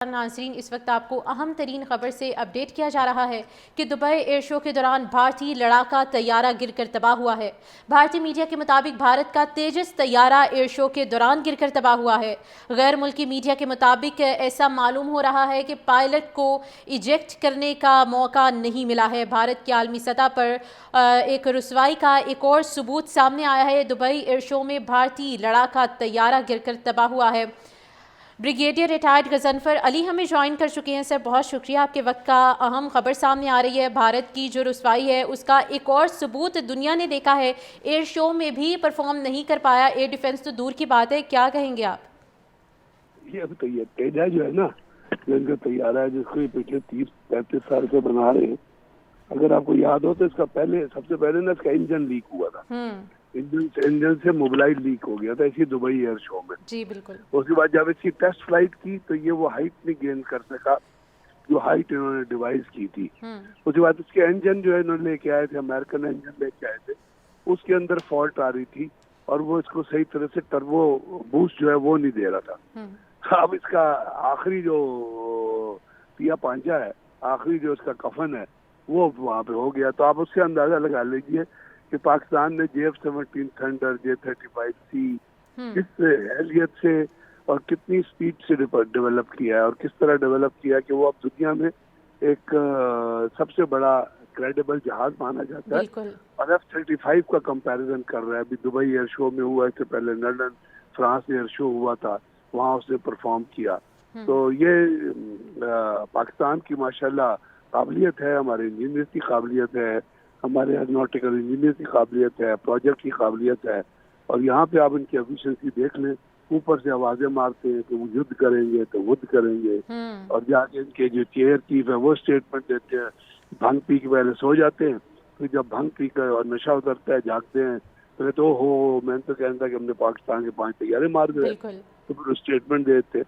नाज़रीन, इस वक्त आपको अहम तरीन खबर से अपडेट किया जा रहा है कि दुबई एयर शो के दौरान भारतीय लड़ाका तैयारा गिरकर तबाह हुआ है। भारतीय मीडिया के मुताबिक भारत का तेजस तैयारा एयर शो के दौरान गिरकर तबाह हुआ है। गैर मुल्की मीडिया के मुताबिक ऐसा मालूम हो रहा है कि पायलट को इजेक्ट करने का मौका नहीं मिला है। भारत की आलमी सतह पर एक रुसवाई का एक और सबूत सामने आया है। दुबई एयर शो में भारतीय लड़ाका तैयारा गिरकर तबाह हुआ है। ब्रिगेडियर रिटायर्ड गजनफर अली हमें ज्वाइन कर चुके हैं। सर, बहुत शुक्रिया, आपके वक्त का अहम खबर सामने आ रही है। भारत की जो रुसवाई है उसका एक और सबूत दुनिया ने देखा है। एयर शो में भी परफॉर्म नहीं कर पाया, एयर डिफेंस तो दूर की बात है। क्या कहेंगे आप? ये अभी तो ये तेजा जो है ना, इनका तैयारा है जिसको ये पिछले 30-35 साल से बना रहे हैं। अगर आपको याद हो तो इसका सबसे पहले ना इसका इंजन लीक हुआ था। इंजन से मोबिलाइज लीक हो गया था इसी दुबई एयर शो में। जी बिल्कुल। उसके बाद जब इसकी टेस्ट फ्लाइट की तो ये वो हाइट नहीं गेन कर सका जो हाइट इन्होंने डिवाइस की थी। उसके बाद उसके इंजन जो है इन्होंने लेके आए थे, अमेरिकन इंजन लेके आए थे, उसके अंदर फॉल्ट आ रही थी और वो इसको सही तरह से टर्बो बूस्ट जो है वो नहीं दे रहा था। अब इसका आखिरी जो पिया पांचा है, आखिरी जो इसका कफन है वो वहां पे हो गया। तो आप उससे अंदाजा लगा लीजिए कि पाकिस्तान ने JF-17 थंडर, J-35C किस एहलियत से और कितनी स्पीड से डेवलप किया है और किस तरह डेवलप किया कि वो अब दुनिया में एक सबसे बड़ा क्रेडिबल जहाज माना जाता है। और F-35 का कंपैरिजन कर रहा है। अभी दुबई एयर शो में हुआ, इससे पहले लंदन फ्रांस एयर शो हुआ था, वहाँ उसने परफॉर्म किया। तो ये पाकिस्तान की माशाल्लाह काबिलियत है, हमारे इंजीनियर की काबिलियत है, हमारे एरोनॉटिकल इंजीनियर की काबिलियत है, प्रोजेक्ट की काबिलियत है। और यहाँ पे आप इनकी एफिशिएंसी देख लें, ऊपर से आवाजें मारते हैं कि वो युद्ध करेंगे तो युद्ध करेंगे, और जाके इनके जो चेयर चीफ है वो स्टेटमेंट देते हैं, भंग पी के पहले सो जाते हैं, फिर जब भंग पी कर और नशा उतरता है जागते हैं तो हो मैंने तो कहता कि हमने पाकिस्तान के 5 तैयारे मार दिए, तो फिर स्टेटमेंट देते।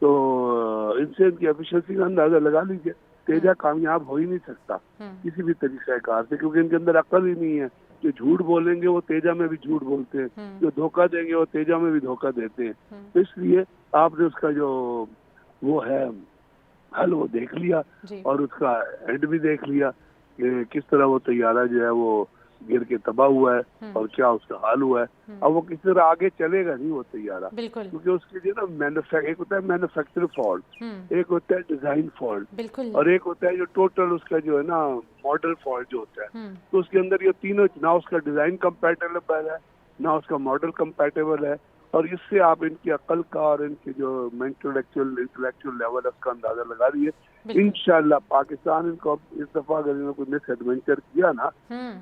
तो इनसे इनकी एफिशिएंसी का अंदाजा लगा लीजिए। तेजा कामयाब हो ही नहीं सकता किसी भी तरीके कार से, क्योंकि इनके अंदर अकल ही नहीं है। जो झूठ बोलेंगे वो तेजा में भी झूठ बोलते हैं, जो धोखा देंगे वो तेजा में भी धोखा देते हैं। तो इसलिए आपने उसका जो वो है हल वो देख लिया और उसका एंड भी देख लिया कि किस तरह वो तैयारा जो है वो गिर के तबाह हुआ है और क्या उसका हाल हुआ है। अब वो किस तरह आगे चलेगा नहीं वो तैयारा, क्योंकि उसके लिए ना एक होता है मैन्युफैक्चर फॉल्ट, एक होता है डिजाइन फॉल्ट, और एक होता है जो टोटल उसका जो है ना मॉडल फॉल्ट जो होता है। तो उसके अंदर ये तीनों, ना उसका डिजाइन कंपैटिबल है, ना उसका मॉडल कंपैटिबल है, और इससे आप इनकी अकल का और इनके जो इंटेलेक्चुअल लेवल है उसका अंदाजा लगा रही है। इंशाल्लाह पाकिस्तान इनको इस दफा अगर इन्होंने कोई मिस एडवेंचर किया ना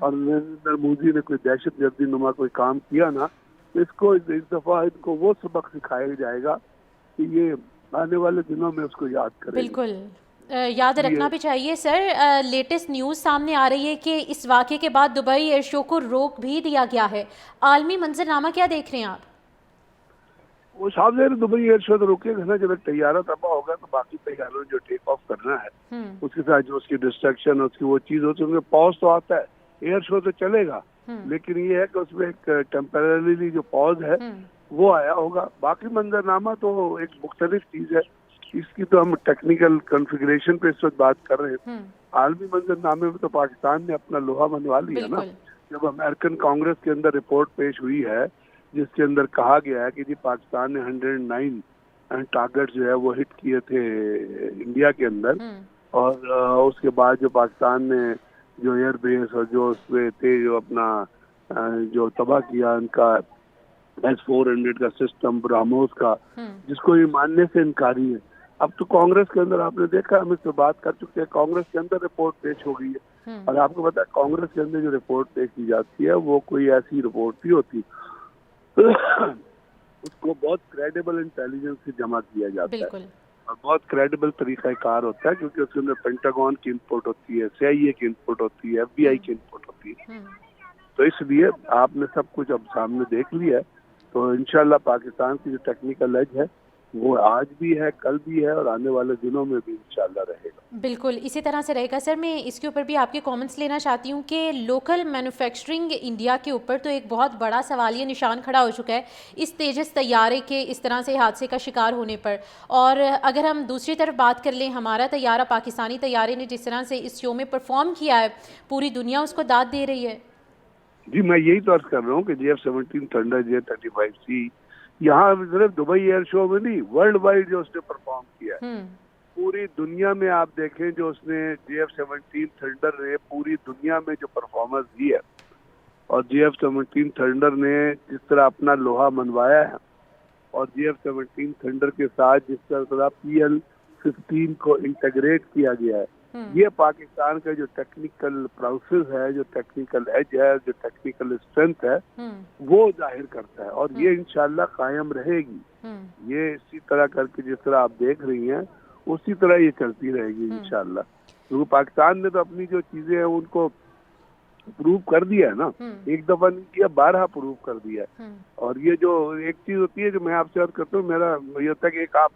और नरेंद्र मोदी ने कोई दहशत गर्दी नुमा कोई काम किया ना, तो इसको इस दफा इनको वो सबक सिखाया जाएगा कि ये आने वाले दिनों में उसको याद करेंगे। बिल्कुल याद रखना भी चाहिए। सर, लेटेस्ट न्यूज़ सामने आ रही है कि इस वाक़े के बाद दुबई एयर शो को रोक भी दिया गया है। आलमी मंजरनामा क्या देख रहे हैं आप? वो साफ है दुबई एयर शो तो रुकेगा ना, जब तैयारा तबाह होगा तो बाकी तैयारों जो टेक ऑफ करना है उसके साथ जो उसकी डिस्ट्रक्शन उसकी वो चीज होती है, पॉज तो आता है, एयर शो तो चलेगा, लेकिन ये है कि उसमें एक टेम्पररीली जो पॉज है वो आया होगा। बाकी मंजरनामा तो एक मुख्तलिफ चीज है, इसकी तो हम टेक्निकल कॉन्फ़िगरेशन पे इस वक्त बात कर रहे हैं। आलमी मंजरनामे में तो पाकिस्तान ने अपना लोहा मनवा लिया ना, जब अमेरिकन कांग्रेस के अंदर रिपोर्ट पेश हुई है जिसके अंदर कहा गया है कि जी पाकिस्तान ने 109 टारगेट जो है वो हिट किए थे इंडिया के अंदर, और उसके बाद जो पाकिस्तान ने जो एयरबेस और जो उसमें थे जो अपना जो तबाह किया उनका S-400 का सिस्टम ब्राह्मोस का, जिसको ये मानने से इनकारी है। अब तो कांग्रेस के अंदर आपने देखा, हम इससे बात कर चुके हैं, कांग्रेस के अंदर रिपोर्ट पेश हो गई है, और आपको पता है कांग्रेस के अंदर जो रिपोर्ट पेश की जाती है वो कोई ऐसी रिपोर्ट नहीं होती उसको बहुत क्रेडिबल इंटेलिजेंस से जमा किया जाता है और बहुत क्रेडिबल तरीकाकार होता है, क्योंकि उसके अंदर पेंटागन की इनपुट होती है, CIA की इनपुट होती है, FBI की इनपुट होती है। तो इसलिए आपने सब कुछ अब सामने देख लिया है, तो इंशाल्लाह पाकिस्तान की जो टेक्निकल एज है वो आज भी है, कल भी है, और आने वाले दिनों में भी इंशाल्लाह रहेगा। बिल्कुल इसी तरह से रहेगा सर। मैं इसके ऊपर भी आपके कमेंट्स लेना चाहती हूँ कि लोकल मैन्युफैक्चरिंग इंडिया के ऊपर तो एक बहुत बड़ा सवालिया निशान खड़ा हो चुका है इस तेजस तैयारे के इस तरह से हादसे का शिकार होने पर। और अगर हम दूसरी तरफ बात कर लें, हमारा तैयारा पाकिस्तानी तैयारे ने जिस तरह से इस शो में परफॉर्म किया है, पूरी दुनिया उसको दाद दे रही है। जी, मैं यही तो अर्ज कर रहा हूँ कि JF-17 थंडर J-35C यहाँ सिर्फ दुबई एयर शो में नहीं, वर्ल्ड वाइड जो उसने परफॉर्म किया है, पूरी दुनिया में आप देखें जो उसने JF-17 थंडर ने पूरी दुनिया में जो परफॉर्मेंस दी है, और JF-17 थंडर ने जिस तरह अपना लोहा मनवाया है, और JF-17 थंडर के साथ जिस तरह PL-15 को इंटीग्रेट किया गया है, ये पाकिस्तान का जो टेक्निकल प्रोसेस है, जो टेक्निकल एज है, जो टेक्निकल स्ट्रेंथ है, वो जाहिर करता है। और ये इंशाल्लाह कायम रहेगी। ये इसी तरह करके जिस तरह आप देख रही हैं उसी तरह ये चलती रहेगी इंशाल्लाह। क्योंकि पाकिस्तान ने तो अपनी जो चीजें हैं उनको प्रूव कर दिया है ना, एक दफा नहीं किया, 12 प्रूव कर दिया है। और ये जो एक चीज होती है जो मैं आपसे अर्ज करता हूँ, मेरा ये होता है कि एक आप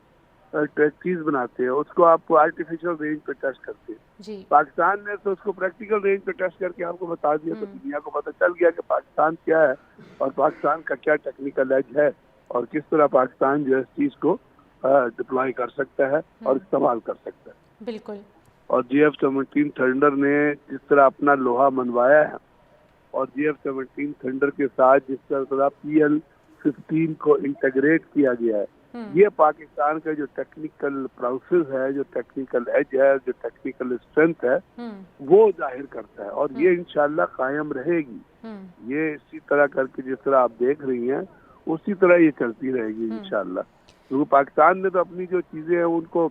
चीज बनाते हैं, उसको आप आर्टिफिशियल रेंज पे टेस्ट करते हैं। पाकिस्तान ने तो उसको प्रैक्टिकल रेंज पे टेस्ट करके आपको बता दिया, तो दुनिया को पता चल गया कि पाकिस्तान क्या है और पाकिस्तान का क्या टेक्निकल एज है और किस तरह पाकिस्तान जो है इस चीज को डिप्लॉय कर सकता है और इस्तेमाल कर सकता है। बिल्कुल। और JF-17 थंडर ने जिस तरह अपना लोहा मनवाया है, और JF-17 थंडर के साथ जिस तरह PL-15 को इंटीग्रेट किया गया है, ये पाकिस्तान का जो टेक्निकल प्रोसेस है, जो टेक्निकल एज है, जो टेक्निकल स्ट्रेंथ है, वो जाहिर करता है। और ये इंशाल्लाह कायम रहेगी। ये इसी तरह करके जिस तरह आप देख रही हैं उसी तरह ये चलती रहेगी इंशाल्लाह। क्योंकि पाकिस्तान ने तो अपनी जो चीजें हैं उनको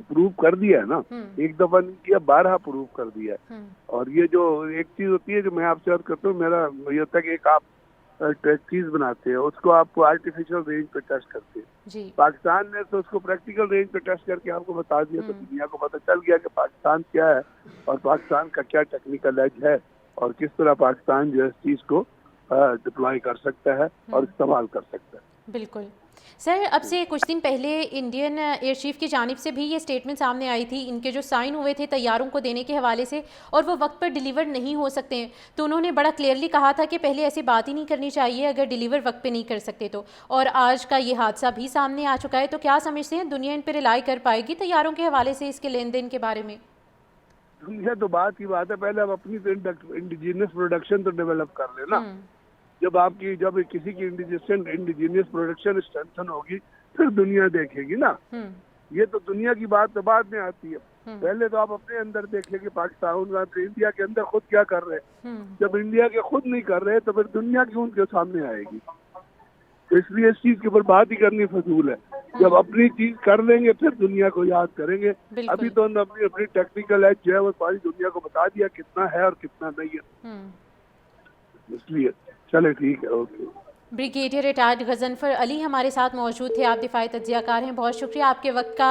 प्रूव कर दिया है ना, एक दफा नहीं किया, 12 प्रूव कर दिया है। और ये जो एक चीज होती है जो मैं आपसे अर्ज करता हूँ, मेरा ये होता है कि एक आप चीज बनाते हैं, उसको आप आर्टिफिशियल रेंज पे टेस्ट करते हैं। पाकिस्तान ने तो उसको प्रैक्टिकल रेंज पे टेस्ट करके आपको बता दिया, तो दुनिया को पता चल गया कि पाकिस्तान क्या है और पाकिस्तान का क्या टेक्निकल एज है और किस तरह पाकिस्तान जो है इस चीज को डिप्लॉय कर सकता है और इस्तेमाल कर सकता है। बिल्कुल सर, अब से कुछ दिन पहले इंडियन एयर चीफ की जानिब से भी ये स्टेटमेंट सामने आई थी, इनके जो साइन हुए थे तैयारों को देने के हवाले से, और वो वक्त पर डिलीवर नहीं हो सकते हैं। तो उन्होंने बड़ा क्लियरली कहा था कि पहले ऐसी बात ही नहीं करनी चाहिए अगर डिलीवर वक्त पे नहीं कर सकते तो। और आज का ये हादसा भी सामने आ चुका है। तो क्या समझते हैं दुनिया इन पर रिलाई कर पाएगी तैयारों के हवाले से, इसके लेन देन के बारे में? दुनिया तो बात की बात है, पहले आप अपनी इंडिजिनियस प्रोडक्शन तो डेवलप कर लेना। जब किसी की इंडिजीनियस प्रोडक्शन स्ट्रेंथन होगी फिर दुनिया देखेगी ना। ये तो दुनिया की बात तो बाद में आती है। पहले तो आप अपने अंदर देखें कि पाकिस्तान इंडिया के अंदर खुद क्या कर रहे हैं। जब इंडिया के खुद नहीं कर रहे तो फिर दुनिया क्यों उनके सामने आएगी। इसलिए इस चीज के ऊपर बात ही करनी फजूल है। जब अपनी चीज कर लेंगे फिर दुनिया को याद करेंगे। अभी तो हमने अपनी टेक्निकल एज जो है वो सारी दुनिया को बता दिया कितना है और कितना नहीं है। इसलिए चले ठीक है, okay. Brigadier retired Ghazanfar Ali हमारे साथ मौजूद थे। आप दिफाई तज्जियाकार हैं, बहुत शुक्रिया आपके वक्त का।